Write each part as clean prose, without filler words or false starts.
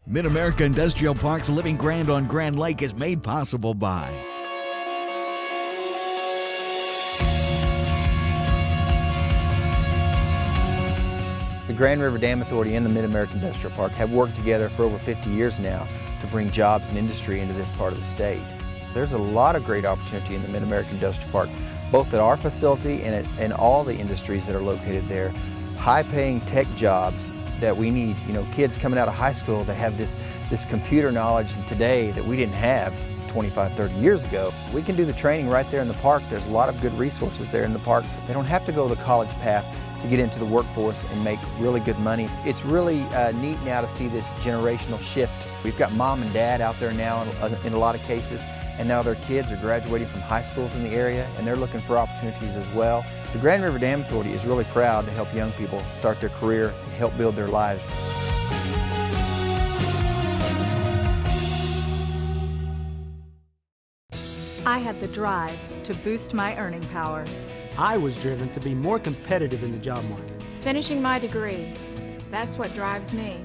Mid-America Industrial Park's Living Grand on Grand Lake is made possible by the Grand River Dam Authority and the Mid-America Industrial Park have worked together for over 50 years now to bring jobs and industry into this part of the state. There's a lot of great opportunity in the Mid-America Industrial Park, both at our facility and all the industries that are located there. High-paying tech jobs that we need, kids coming out of high school that have this computer knowledge today that we didn't have 25, 30 years ago. We can do the training right there in the park. There's a lot of good resources there in the park. They don't have to go the college path to get into the workforce and make really good money. It's really neat now to see this generational shift. We've got mom and dad out there now in a lot of cases, and now their kids are graduating from high schools in the area, and they're looking for opportunities as well. The Grand River Dam Authority is really proud to help young people start their career and help build their lives. I had the drive to boost my earning power. I was driven to be more competitive in the job market. Finishing my degree, that's what drives me.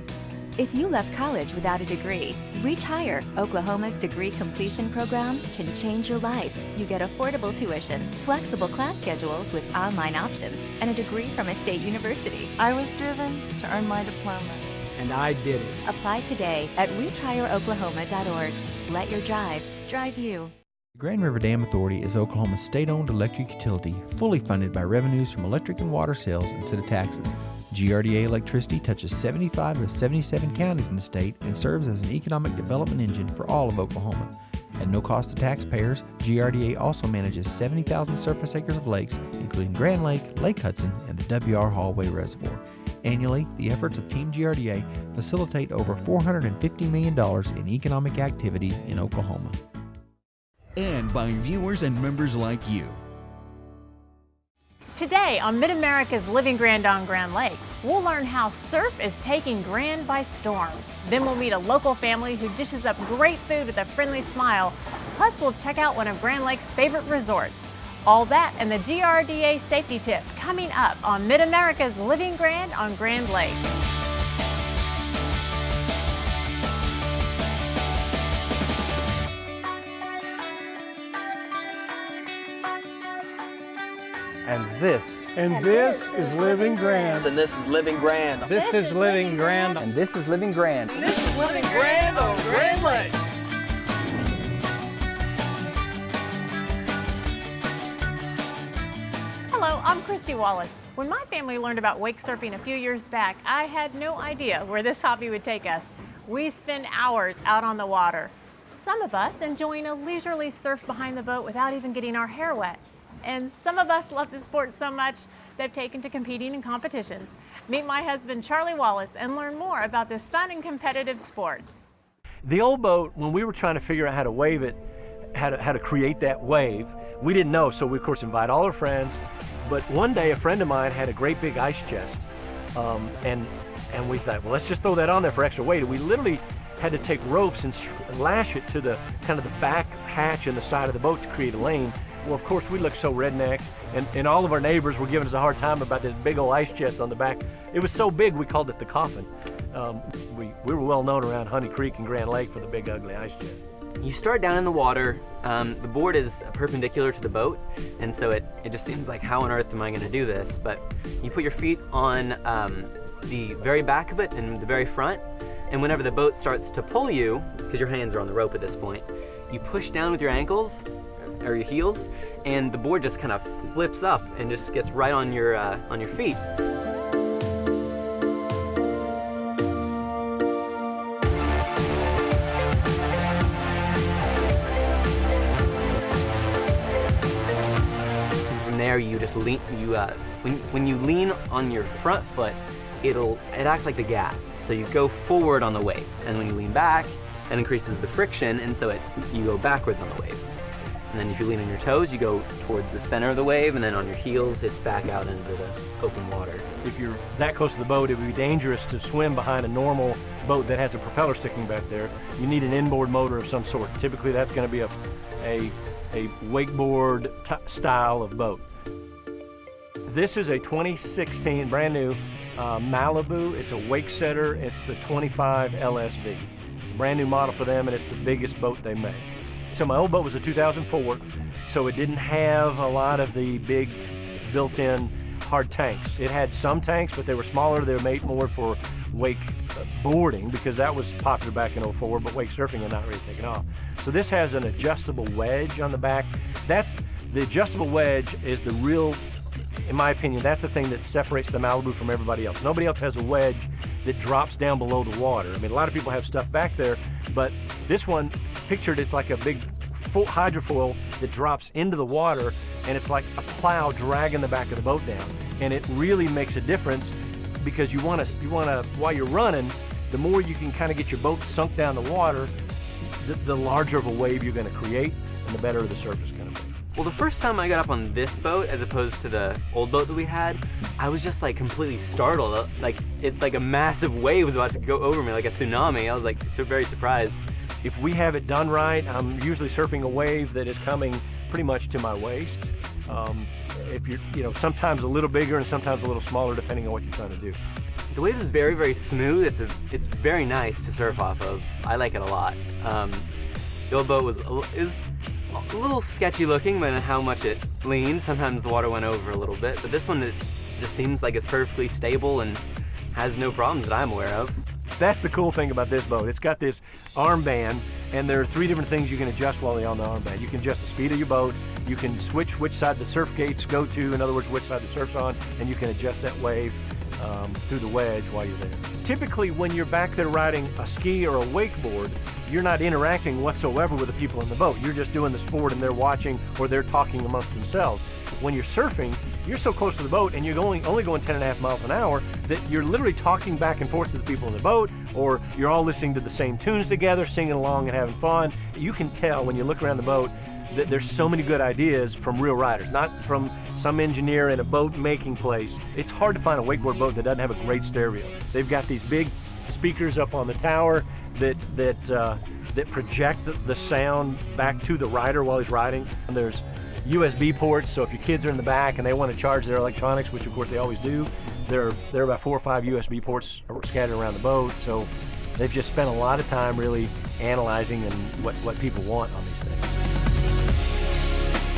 If you left college without a degree, Reach Higher, Oklahoma's degree completion program, can change your life. You get affordable tuition, flexible class schedules with online options, and a degree from a state university. I was driven to earn my diploma. And I did it. Apply today at reachhigheroklahoma.org. Let your drive drive you. The Grand River Dam Authority is Oklahoma's state-owned electric utility, fully funded by revenues from electric and water sales instead of taxes. GRDA electricity touches 75 of 77 counties in the state and serves as an economic development engine for all of Oklahoma. At no cost to taxpayers, GRDA also manages 70,000 surface acres of lakes, including Grand Lake, Lake Hudson, and the W.R. Hallway Reservoir. Annually, the efforts of Team GRDA facilitate over $450 million in economic activity in Oklahoma. and by viewers and members like you. Today on Mid-America's Living Grand on Grand Lake, we'll learn how surf is taking Grand by storm. Then we'll meet a local family who dishes up great food with a friendly smile. Plus, we'll check out one of Grand Lake's favorite resorts. All that and the GRDA safety tip coming up on Mid-America's Living Grand on Grand Lake. And this is Living Grand. And this is Living Grand. This is Living Grand. And this is Living Grand. This is Living Grand on Grand Lake. Hello, I'm Christy Wallace. When my family learned about wake surfing a few years back, I had no idea where this hobby would take us. We spend hours out on the water. Some of us enjoying a leisurely surf behind the boat without even getting our hair wet. And some of us love the sport so much they've taken to competing in competitions. Meet my husband, Charlie Wallace, and learn more about this fun and competitive sport. The old boat, when we were trying to figure out how to wave it, how to create that wave, we didn't know, so we of course invite all our friends. But one day a friend of mine had a great big ice chest, and we thought, well, let's just throw that on there for extra weight. We literally had to take ropes and lash it to the kind of the back hatch in the side of the boat to create a lane. Well, of course, we looked so redneck, and all of our neighbors were giving us a hard time about this big old ice chest on the back. It was so big, we called it the coffin. We were well known around Honey Creek and Grand Lake for the big, ugly ice chest. You start down in the water. The board is perpendicular to the boat, and so it just seems like, how on earth am I going to do this? But you put your feet on the very back of it and the very front, and whenever the boat starts to pull you, because your hands are on the rope at this point, you push down with your ankles or your heels, and the board just kind of flips up and just gets right on your feet. From there, you just lean. When you lean on your front foot, it acts like the gas. So you go forward on the wave, and when you lean back, it increases the friction, and so you go backwards on the wave. And then if you lean on your toes, you go towards the center of the wave, and then on your heels, it's back out into the open water. If you're that close to the boat, it would be dangerous to swim behind a normal boat that has a propeller sticking back there. You need an inboard motor of some sort. Typically, that's going to be a wakeboard style of boat. This is a 2016 brand new Malibu. It's a Wakesetter. It's the 25 LSV. It's a brand new model for them, and it's the biggest boat they make. So my old boat was a 2004, so it didn't have a lot of the big built-in hard tanks. It had some tanks, but they were smaller. They were made more for wake boarding because that was popular back in 04, but wake surfing had not really taken off. So this has an adjustable wedge on the back. The adjustable wedge is the real, in my opinion, that's the thing that separates the Malibu from everybody else. Nobody else has a wedge that drops down below the water. I mean, a lot of people have stuff back there, but this one, pictured, it's like a big hydrofoil that drops into the water, and it's like a plow dragging the back of the boat down. And it really makes a difference because you want to, while you're running, the more you can kind of get your boat sunk down the water, the larger of a wave you're going to create, and the better the surf is going to be. Well, the first time I got up on this boat as opposed to the old boat that we had, I was just like completely startled. Like a massive wave was about to go over me, like a tsunami. I was like so very surprised. If we have it done right, I'm usually surfing a wave that is coming pretty much to my waist. If you're, sometimes a little bigger and sometimes a little smaller depending on what you're trying to do. The wave is very, very smooth. It's very nice to surf off of. I like it a lot. The old boat is a little sketchy looking by how much it leaned. Sometimes the water went over a little bit, but this one, it just seems like it's perfectly stable and has no problems that I'm aware of. That's the cool thing about this boat. It's got this armband, and there are 3 different things you can adjust while you're on the armband. You can adjust the speed of your boat, you can switch which side the surf gates go to, in other words, which side the surf's on, and you can adjust that wave through the wedge while you're there. Typically, when you're back there riding a ski or a wakeboard, you're not interacting whatsoever with the people in the boat. You're just doing the sport and they're watching or they're talking amongst themselves. When you're surfing, you're so close to the boat and you're only going 10.5 miles an hour that you're literally talking back and forth to the people in the boat, or you're all listening to the same tunes together, singing along and having fun. You can tell when you look around the boat that there's so many good ideas from real riders, not from some engineer in a boat making place. It's hard to find a wakeboard boat that doesn't have a great stereo. They've got these big speakers up on the tower that project the sound back to the rider while he's riding. And there's USB ports, so if your kids are in the back and they want to charge their electronics, which of course they always do, there are about 4 or 5 USB ports scattered around the boat. So they've just spent a lot of time really analyzing and what people want on these things.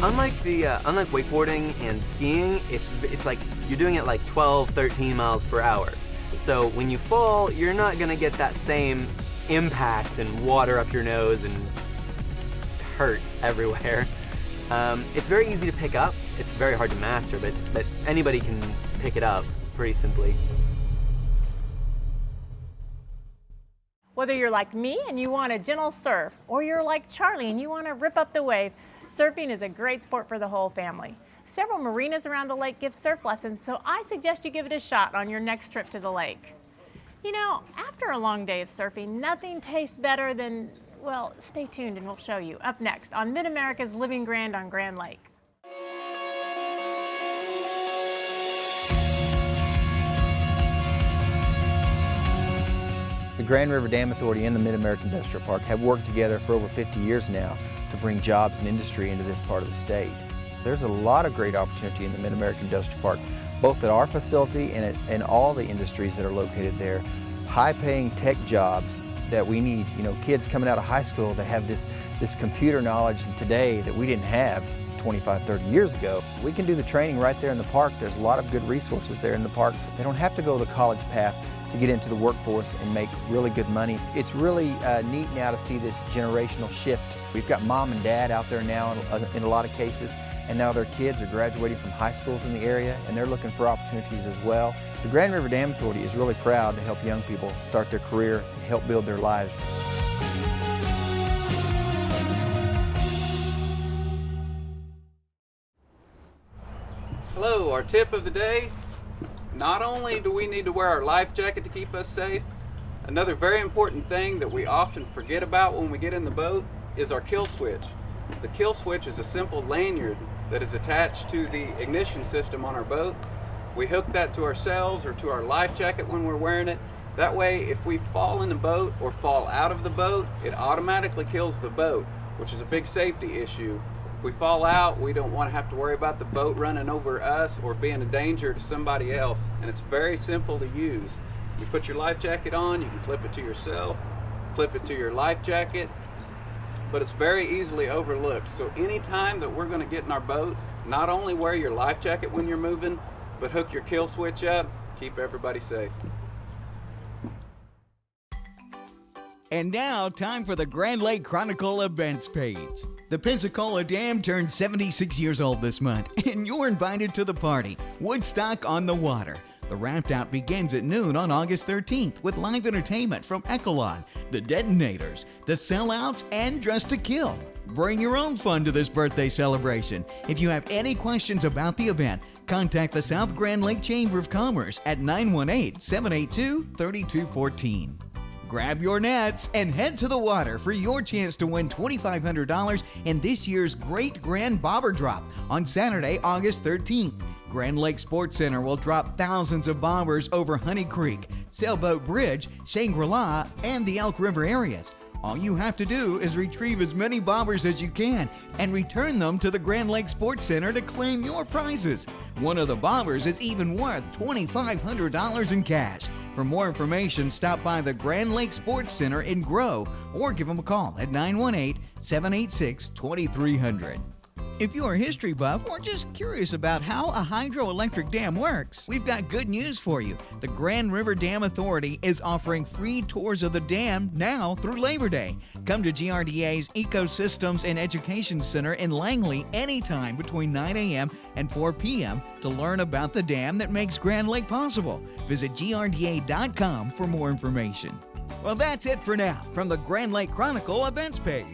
Unlike wakeboarding and skiing, it's like you're doing it like 12, 13 miles per hour. So when you fall, you're not gonna get that same impact and water up your nose and hurts everywhere. It's very easy to pick up. It's very hard to master, but anybody can pick it up pretty simply. Whether you're like me and you want a gentle surf, or you're like Charlie and you want to rip up the wave, surfing is a great sport for the whole family. Several marinas around the lake give surf lessons, so I suggest you give it a shot on your next trip to the lake. You know, after a long day of surfing, nothing tastes better than, well, stay tuned and we'll show you up next on Mid-America's Living Grand on Grand Lake. The Grand River Dam Authority and the Mid-American Industrial Park have worked together for over 50 years now to bring jobs and industry into this part of the state. There's a lot of great opportunity in the Mid-American Industrial Park, both at our facility and in all the industries that are located there. High-paying tech jobs that we need, kids coming out of high school that have this computer knowledge today that we didn't have 25, 30 years ago. We can do the training right there in the park. There's a lot of good resources there in the park. They don't have to go the college path to get into the workforce and make really good money. It's really neat now to see this generational shift. We've got mom and dad out there now in a lot of cases, and now their kids are graduating from high schools in the area and they're looking for opportunities as well. The Grand River Dam Authority is really proud to help young people start their career and help build their lives. Hello, our tip of the day. Not only do we need to wear our life jacket to keep us safe, another very important thing that we often forget about when we get in the boat is our kill switch. The kill switch is a simple lanyard that is attached to the ignition system on our boat. We hook that to ourselves or to our life jacket when we're wearing it. That way, if we fall in the boat or fall out of the boat, it automatically kills the boat, which is a big safety issue If we fall out, we don't want to have to worry about the boat running over us or being a danger to somebody else. And it's very simple to use. You put your life jacket on, you can clip it to yourself, clip it to your life jacket, but it's very easily overlooked. So anytime that we're going to get in our boat, not only wear your life jacket when you're moving, but hook your kill switch up, keep everybody safe. And now, time for the Grand Lake Chronicle events page. The Pensacola Dam turned 76 years old this month, and you're invited to the party, Woodstock on the Water. The raft out begins at noon on August 13th with live entertainment from Echelon, The Detonators, The Sellouts, and Dress to Kill. Bring your own fun to this birthday celebration. If you have any questions about the event, contact the South Grand Lake Chamber of Commerce at 918-782-3214. Grab your nets and head to the water for your chance to win $2,500 in this year's Great Grand Bobber Drop on Saturday, August 13th. Grand Lake Sports Center will drop thousands of bobbers over Honey Creek, Sailboat Bridge, Shangri-La, and the Elk River areas. All you have to do is retrieve as many bobbers as you can and return them to the Grand Lake Sports Center to claim your prizes. One of the bobbers is even worth $2,500 in cash. For more information, stop by the Grand Lake Sports Center in Grove or give them a call at 918-786-2300. If you're a history buff or just curious about how a hydroelectric dam works, we've got good news for you. The Grand River Dam Authority is offering free tours of the dam now through Labor Day. Come to GRDA's Ecosystems and Education Center in Langley anytime between 9 a.m. and 4 p.m. to learn about the dam that makes Grand Lake possible. Visit grda.com for more information. Well, that's it for now from the Grand Lake Chronicle events page.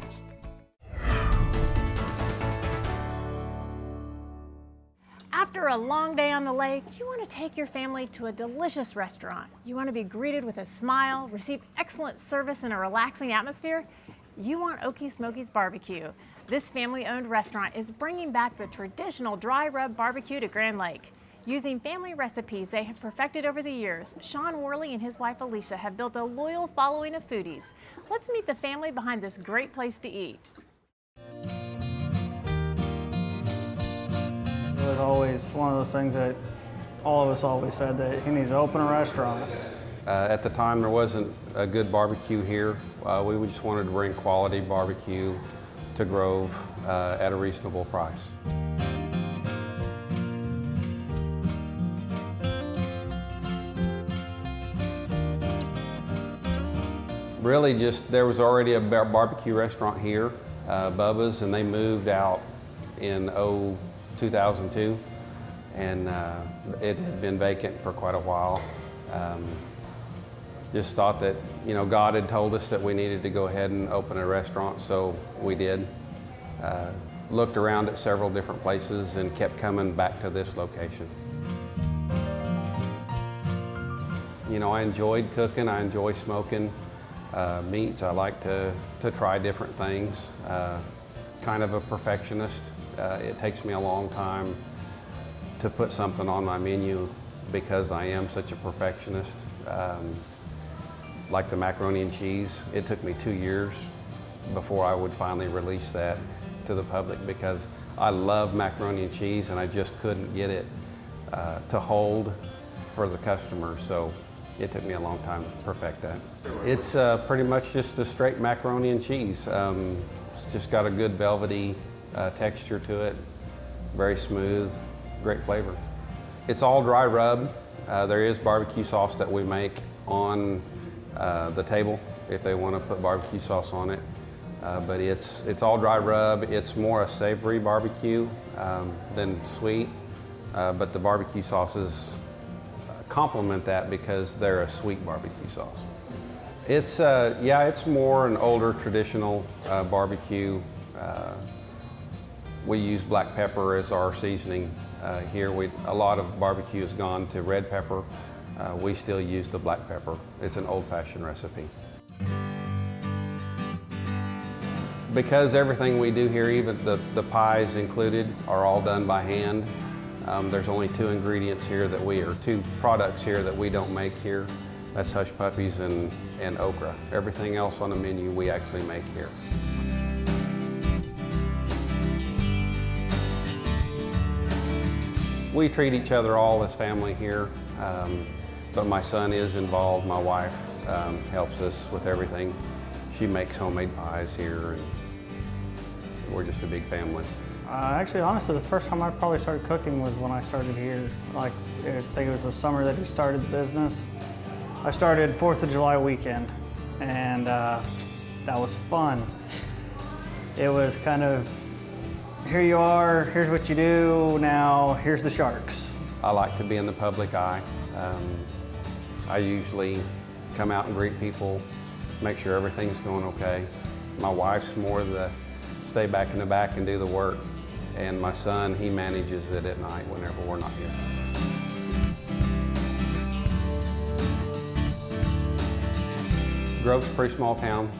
After a long day on the lake, you want to take your family to a delicious restaurant. You want to be greeted with a smile, receive excellent service in a relaxing atmosphere. You want Okie Smokie's Barbecue. This family-owned restaurant is bringing back the traditional dry rub barbecue to Grand Lake. Using family recipes they have perfected over the years, Sean Worley and his wife Alicia have built a loyal following of foodies. Let's meet the family behind this great place to eat. It was always one of those things that all of us always said that he needs to open a restaurant. At the time, there wasn't a good barbecue here. We just wanted to bring quality barbecue to Grove at a reasonable price. Really just, there was already a barbecue restaurant here, Bubba's, and they moved out in 2002, and it had been vacant for quite a while. Just thought that, you know, God had told us that we needed to go ahead and open a restaurant, so we did. Looked around at several different places and kept coming back to this location. You know, I enjoyed cooking, I enjoy smoking meats. I like to try different things. Kind of a perfectionist. It takes me a long time to put something on my menu because I am such a perfectionist. Like the macaroni and cheese, it took me 2 years before I would finally release that to the public because I love macaroni and cheese and I just couldn't get it to hold for the customer. So it took me a long time to perfect that. It's pretty much just a straight macaroni and cheese. It's just got a good velvety texture to it, very smooth, great flavor. It's all dry rub. There is barbecue sauce that we make on the table if they want to put barbecue sauce on it. But it's all dry rub. It's more a savory barbecue than sweet, but the barbecue sauces complement that because they're a sweet barbecue sauce. It's it's more an older traditional barbecue. We use black pepper as our seasoning here. A lot of barbecue has gone to red pepper. We still use the black pepper. It's an old-fashioned recipe. Because everything we do here, even the pies included, are all done by hand. There's only two products here that we don't make here. That's hush puppies and okra. Everything else on the menu we actually make here. We treat each other all as family here, but my son is involved. My wife helps us with everything. She makes homemade pies here, and we're just a big family. Actually, honestly, the first time I probably started cooking was when I started here. Like, I think it was the summer that he started the business. I started 4th of July weekend, and that was fun. It was kind of, here you are, here's what you do, now here's the sharks. I like to be in the public eye. I usually come out and greet people, make sure everything's going okay. My wife's more the stay back in the back and do the work. And my son, he manages it at night whenever we're not here. Grove's a pretty small town.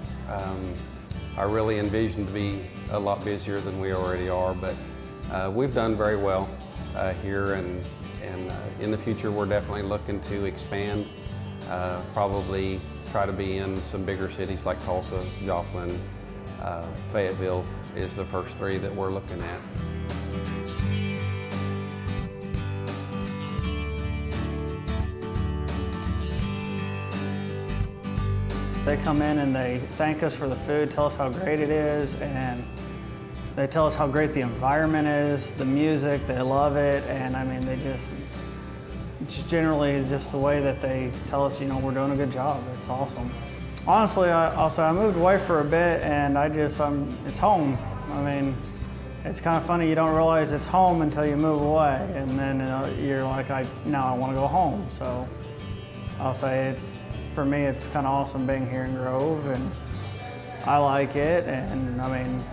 I really envision to be a lot busier than we already are, but we've done very well here, and in the future we're definitely looking to expand, probably try to be in some bigger cities like Tulsa, Joplin, Fayetteville is the first 3 that we're looking at. They come in and they thank us for the food, tell us how great it is, and they tell us how great the environment is, the music, they love it, and I mean, it's generally just the way that they tell us, you know, we're doing a good job. It's awesome. Honestly, I'll say I moved away for a bit, and it's home. I mean, it's kind of funny, you don't realize it's home until you move away, and then you're like, now I want to go home. So I'll say for me, it's kind of awesome being here in Grove, and I like it, and I mean,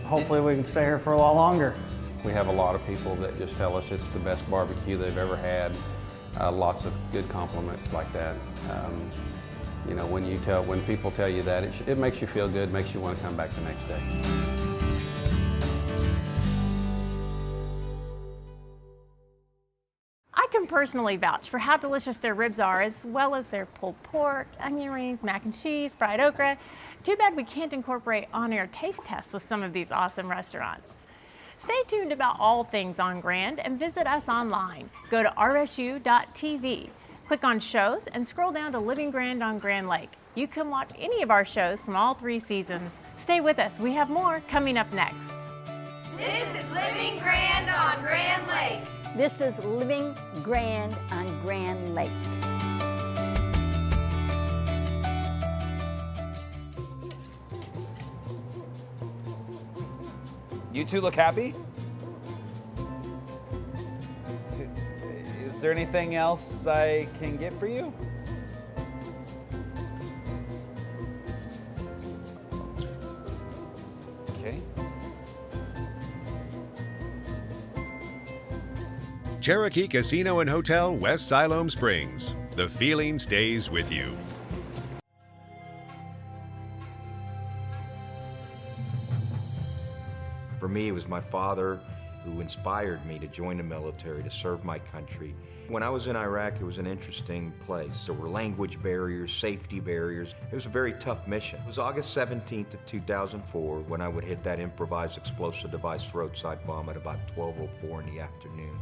hopefully we can stay here for a lot longer. We have a lot of people that just tell us it's the best barbecue they've ever had. Lots of good compliments like that. You know, when people tell you that, it makes you feel good, makes you want to come back the next day. I can personally vouch for how delicious their ribs are, as well as their pulled pork, onion rings, mac and cheese, fried okra. Too bad we can't incorporate on-air taste tests with some of these awesome restaurants. Stay tuned about all things on Grand and visit us online. Go to rsu.tv, click on shows, and scroll down to Living Grand on Grand Lake. You can watch any of our shows from all 3 seasons. Stay with us, we have more coming up next. This is Living Grand on Grand Lake. This is Living Grand on Grand Lake. You two look happy? Is there anything else I can get for you? Okay. Cherokee Casino and Hotel, West Siloam Springs. The feeling stays with you. For me, it was my father who inspired me to join the military, to serve my country. When I was in Iraq, it was an interesting place. There were language barriers, safety barriers. It was a very tough mission. It was August 17th of 2004 when I would hit that improvised explosive device roadside bomb at about 12:04 in the afternoon.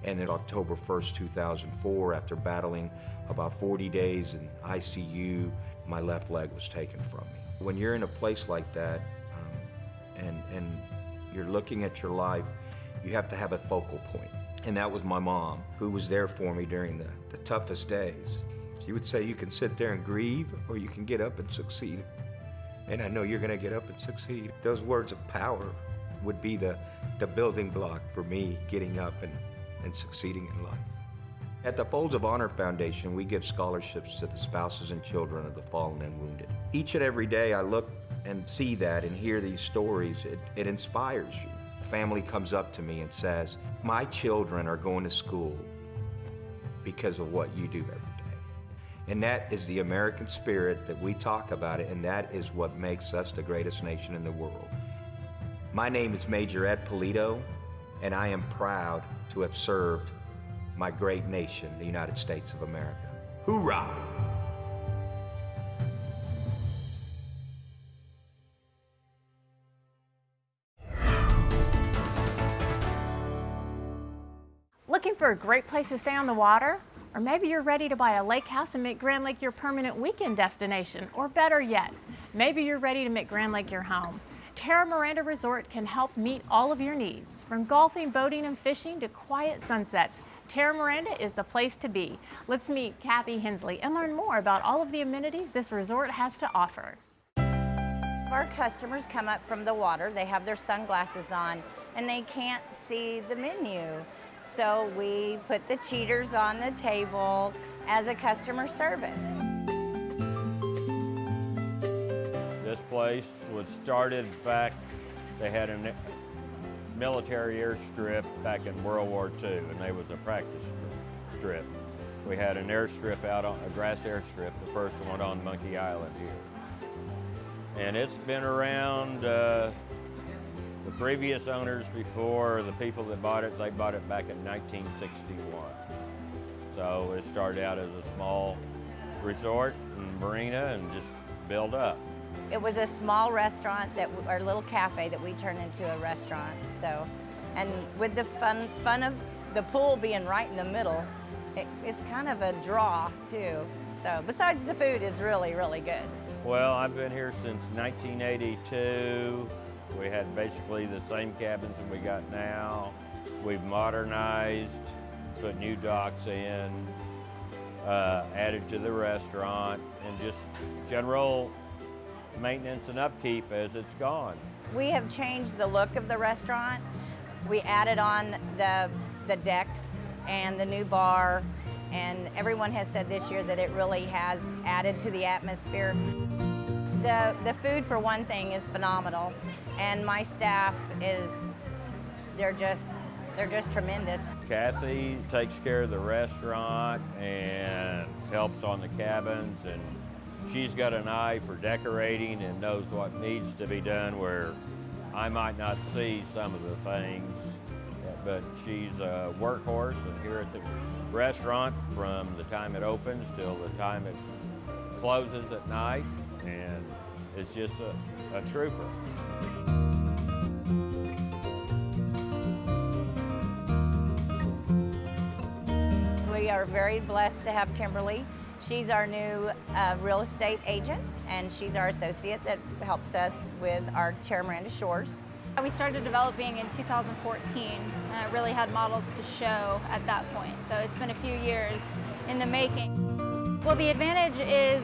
And then October 1st, 2004, after battling about 40 days in ICU, my left leg was taken from me. When you're in a place like that, and you're looking at your life, you have to have a focal point. And that was my mom, who was there for me during the toughest days. She would say, you can sit there and grieve, or you can get up and succeed. And I know you're gonna get up and succeed. Those words of power would be the building block for me getting up and succeeding in life. At the Folds of Honor Foundation, we give scholarships to the spouses and children of the fallen and wounded. Each and every day I look and see that and hear these stories, it inspires you. Family comes up to me and says, my children are going to school because of what you do every day. And that is the American spirit that we talk about it, and that is what makes us the greatest nation in the world. My name is Major Ed Polito, and I am proud to have served my great nation, the United States of America. Hoorah! for a great place to stay on the water? Or maybe you're ready to buy a lake house and make Grand Lake your permanent weekend destination. Or better yet, maybe you're ready to make Grand Lake your home. Tera Miranda Resort can help meet all of your needs. From golfing, boating, and fishing to quiet sunsets, Tera Miranda is the place to be. Let's meet Kathy Hensley and learn more about all of the amenities this resort has to offer. Our customers come up from the water, they have their sunglasses on, and they can't see the menu. So we put the cheaters on the table as a customer service. This place was started back, they had a military airstrip back in World War II, and they was a practice strip. We had an airstrip out on a grass airstrip, the first one on Monkey Island here. And it's been around, the previous owners before, the people that bought it, they bought it back in 1961. So it started out as a small resort and marina and just built up. It was a small restaurant, or little cafe that we turned into a restaurant. So, and with the fun of the pool being right in the middle, it's kind of a draw too. So besides the food is really, really good. Well, I've been here since 1982. We had basically the same cabins that we got now. We've modernized, put new docks in, added to the restaurant, and just general maintenance and upkeep as it's gone. We have changed the look of the restaurant. We added on the decks and the new bar, and everyone has said this year that it really has added to the atmosphere. The food, for one thing, is phenomenal, and my staff they're just tremendous. Kathy takes care of the restaurant and helps on the cabins, and she's got an eye for decorating and knows what needs to be done where I might not see some of the things, but she's a workhorse, and here at the restaurant from the time it opens till the time it closes at night, and it's just a trooper. We are very blessed to have Kimberly. She's our new real estate agent, and she's our associate that helps us with our Tera Miranda Shores. We started developing in 2014. Really had models to show at that point, so it's been a few years in the making. Well, the advantage is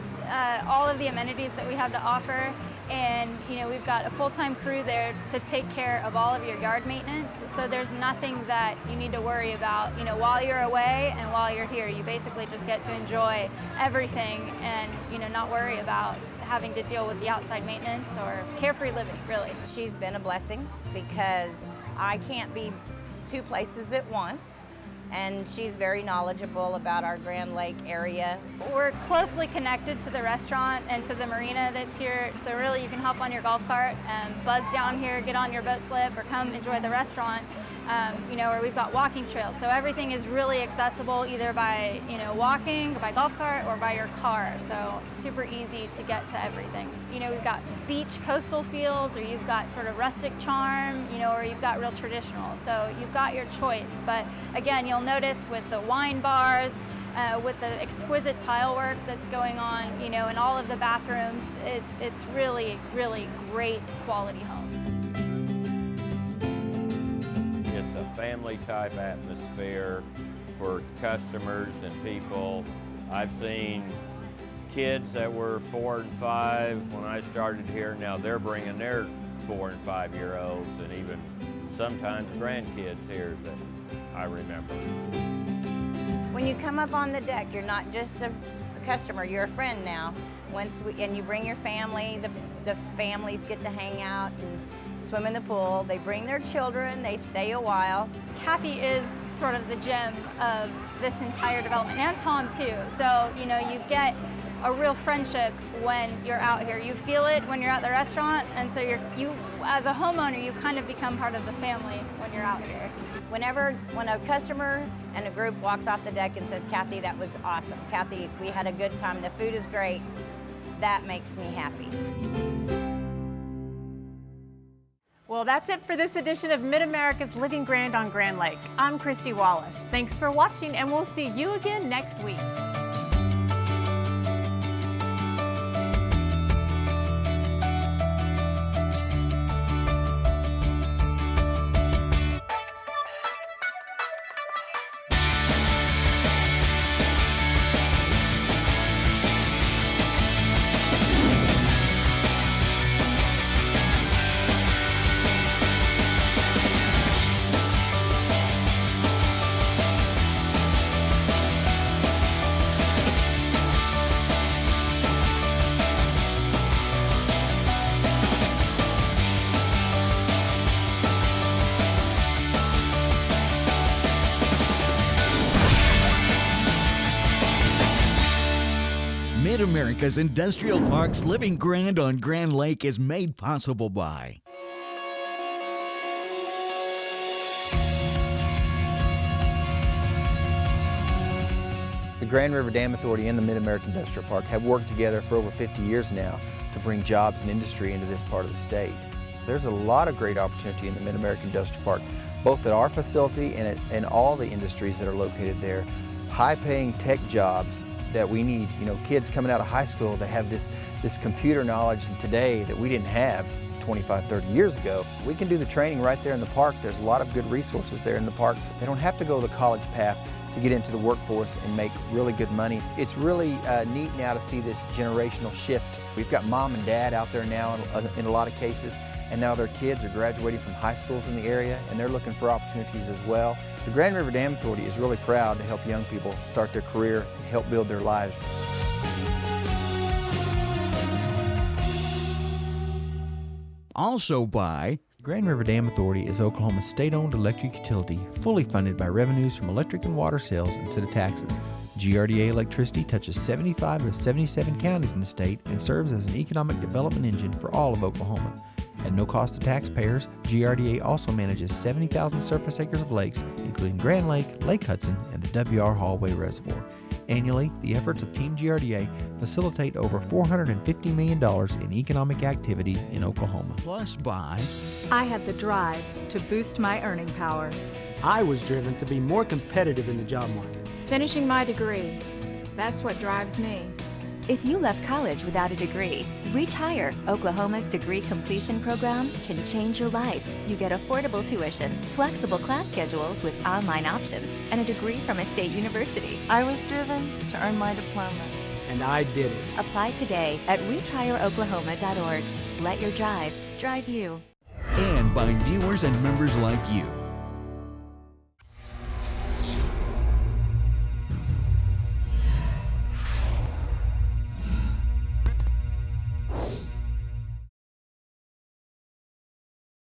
all of the amenities that we have to offer, and we've got a full-time crew there to take care of all of your yard maintenance, so there's nothing that you need to worry about while you're away and while you're here. You basically just get to enjoy everything and not worry about having to deal with the outside maintenance or carefree living, really. She's been a blessing because I can't be two places at once, and she's very knowledgeable about our Grand Lake area. We're closely connected to the restaurant and to the marina that's here, so really you can hop on your golf cart and buzz down here, get on your boat slip, or come enjoy the restaurant. Or we've got walking trails, so everything is really accessible either by walking, by golf cart, or by your car. So super easy to get to everything. We've got beach coastal feels, or you've got sort of rustic charm, or you've got real traditional. So you've got your choice. But again, you'll notice with the wine bars, with the exquisite tile work that's going on, in all of the bathrooms, it's really, really great quality home. It's a family type atmosphere for customers and people. I've seen kids that were 4 and 5 when I started here. Now they're bringing their 4 and 5-year-olds, and even sometimes grandkids here that I remember. When you come up on the deck, you're not just a customer, you're a friend now. And you bring your family, the families get to hang out and swim in the pool. They bring their children, they stay a while. Kathy is sort of the gem of this entire development, and Tom too. So, you get a real friendship when you're out here. You feel it when you're at the restaurant, and so you as a homeowner, you kind of become part of the family when you're out here. When a customer and a group walks off the deck and says, "Kathy, that was awesome. Kathy, we had a good time. The food is great," that makes me happy. Well, Well, that's it for this edition of Mid-America's Living Grand on Grand Lake. I'm Christy Wallace. Thanks for watching, and we'll see you again next week. Mid-America's Industrial Park's Living Grand on Grand Lake is made possible by The Grand River Dam Authority and the Mid-American Industrial Park have worked together for over 50 years now to bring jobs and industry into this part of the state. There's a lot of great opportunity in the Mid-American Industrial Park, both at our facility and in all the industries that are located there. High-paying tech jobs that we need, kids coming out of high school that have this computer knowledge today that we didn't have 25, 30 years ago. We can do the training right there in the park. There's a lot of good resources there in the park. They don't have to go the college path to get into the workforce and make really good money. It's really neat now to see this generational shift. We've got mom and dad out there now in a lot of cases, and now their kids are graduating from high schools in the area, and they're looking for opportunities as well. The Grand River Dam Authority is really proud to help young people start their career and help build their lives. Also by Grand River Dam Authority is Oklahoma's state-owned electric utility, fully funded by revenues from electric and water sales instead of taxes. GRDA electricity touches 75 of 77 counties in the state and serves as an economic development engine for all of Oklahoma. At no cost to taxpayers, GRDA also manages 70,000 surface acres of lakes, including Grand Lake, Lake Hudson, and the W.R. Hallway Reservoir. Annually, the efforts of Team GRDA facilitate over $450 million in economic activity in Oklahoma. Plus by I had the drive to boost my earning power. I was driven to be more competitive in the job market. Finishing my degree, that's what drives me. If you left college without a degree, Reach Higher, Oklahoma's degree completion program, can change your life. You get affordable tuition, flexible class schedules with online options, and a degree from a state university. I was driven to earn my diploma. And I did it. Apply today at reachhigheroklahoma.org. Let your drive drive you. and by viewers and members like you.